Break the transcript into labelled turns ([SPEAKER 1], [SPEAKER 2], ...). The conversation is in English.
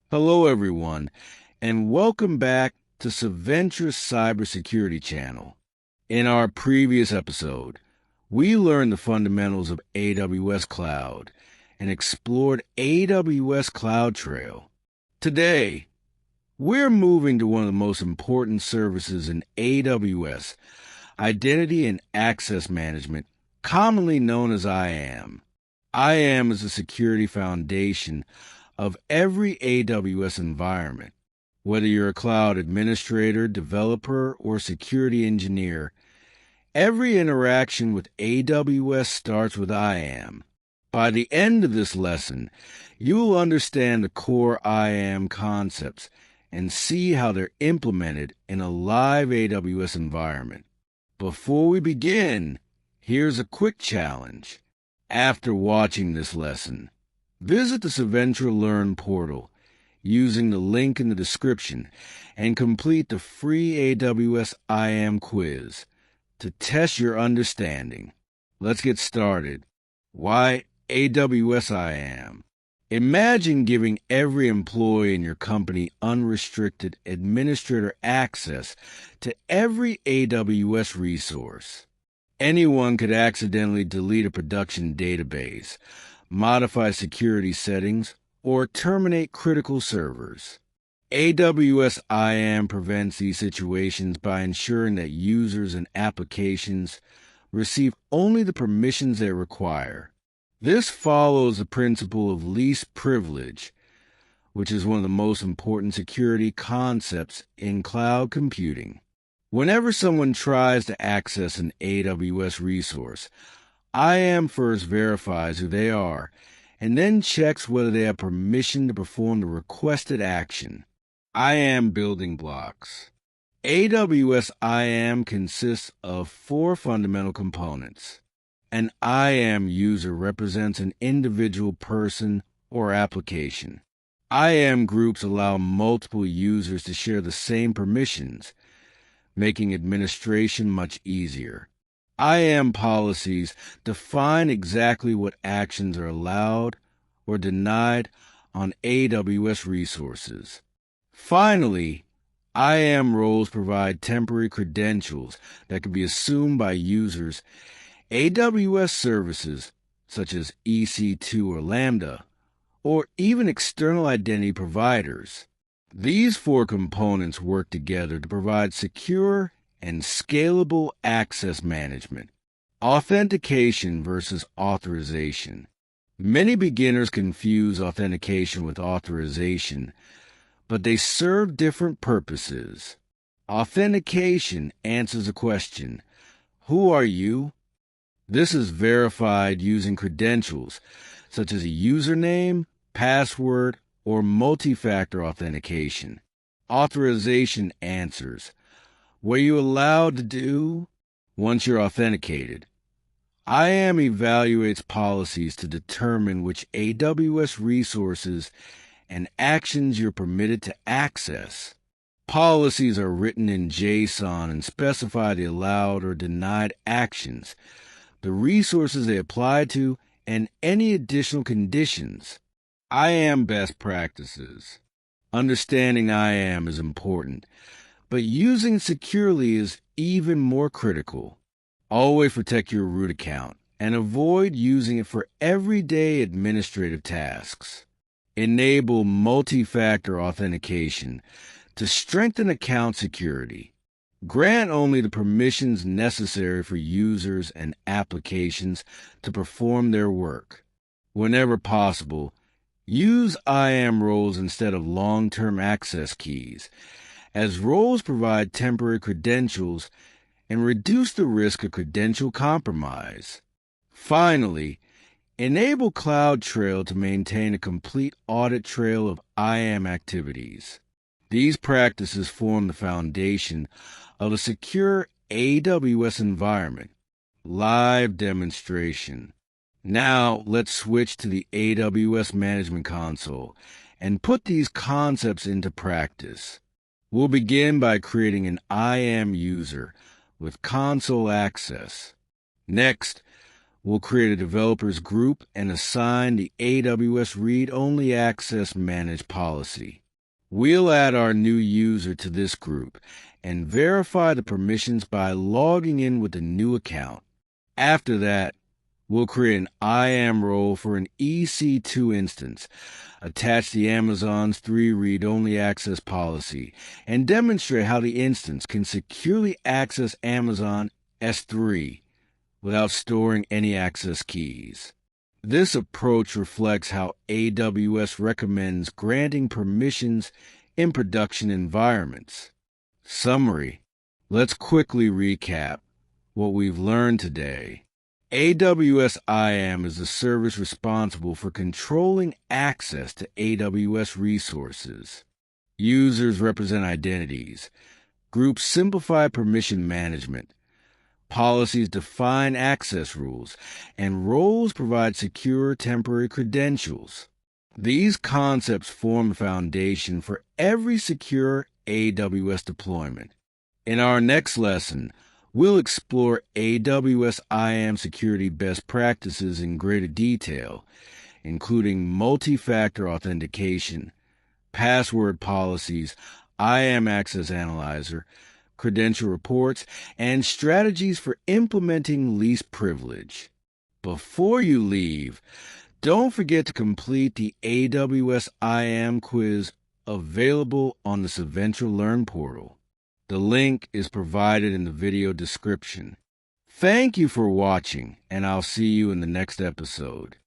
[SPEAKER 1] Hello, everyone, and welcome back to CYVENTRA's Cybersecurity channel. In our previous episode, we learned the fundamentals of AWS Cloud and explored AWS CloudTrail. Today, we're moving to one of the most important services in AWS, Identity and Access Management, commonly known as IAM. IAM is the security foundation of every AWS environment. Whether you're a cloud administrator, developer, or security engineer, every interaction with AWS starts with IAM. By the end of this lesson, you will understand the core IAM concepts and see how they're implemented in a live AWS environment. Before we begin, here's a quick challenge. After watching this lesson, visit the CYVENTRA Learn portal using the link in the description and complete the free AWS IAM Quiz to test your understanding. Let's get started. Why AWS IAM? Imagine giving every employee in your company unrestricted administrator access to every AWS resource. Anyone could accidentally delete a production database, modify security settings, or terminate critical servers. AWS IAM prevents these situations by ensuring that users and applications receive only the permissions they require. This follows the principle of least privilege, which is one of the most important security concepts in cloud computing. Whenever someone tries to access an AWS resource, IAM first verifies who they are and then checks whether they have permission to perform the requested action. IAM building blocks. AWS IAM consists of 4 fundamental components. An IAM user represents an individual person or application. IAM groups allow multiple users to share the same permissions, making administration much easier. IAM policies define exactly what actions are allowed or denied on AWS resources. Finally, IAM roles provide temporary credentials that can be assumed by users. AWS services, such as EC2 or Lambda, or even external identity providers. These 4 components work together to provide secure and scalable access management. Authentication versus authorization. Many beginners confuse authentication with authorization, but they serve different purposes. Authentication answers the question, who are you? This is verified using credentials, such as a username, password, or multi-factor authentication. Authorization answers, what are you allowed to do once you're authenticated? IAM evaluates policies to determine which AWS resources and actions you're permitted to access. Policies are written in JSON and specify the allowed or denied actions, the resources they apply to, and any additional conditions. IAM best practices. Understanding IAM is important, but using it securely is even more critical. Always protect your root account and avoid using it for everyday administrative tasks. Enable multi-factor authentication to strengthen account security. Grant only the permissions necessary for users and applications to perform their work. Whenever possible, use IAM roles instead of long-term access keys, as roles provide temporary credentials and reduce the risk of credential compromise. Finally, enable CloudTrail to maintain a complete audit trail of IAM activities. These practices form the foundation of a secure AWS environment. Live demonstration. Now let's switch to the AWS Management Console and put these concepts into practice. We'll begin by creating an IAM user with console access. Next, We'll create a developers group and assign the AWS Read-Only Access Managed policy. We'll add our new user to this group and verify the permissions by logging in with a new account. After that, we'll create an IAM role for an EC2 instance, attach the Amazon's 3 read-only access policy, and demonstrate how the instance can securely access Amazon S3 without storing any access keys. This approach reflects how AWS recommends granting permissions in production environments. Summary. Let's quickly recap what we've learned today. AWS IAM is the service responsible for controlling access to AWS resources. Users represent identities. Groups simplify permission management. Policies define access rules, and roles provide secure temporary credentials. These concepts form the foundation for every secure AWS deployment. In our next lesson, we'll explore AWS IAM security best practices in greater detail, including multi-factor authentication, password policies, IAM Access Analyzer, credential reports, and strategies for implementing least privilege. Before you leave, don't forget to complete the AWS IAM Quiz available on the CYVENTRA Learn portal. The link is provided in the video description. Thank you for watching, and I'll see you in the next episode.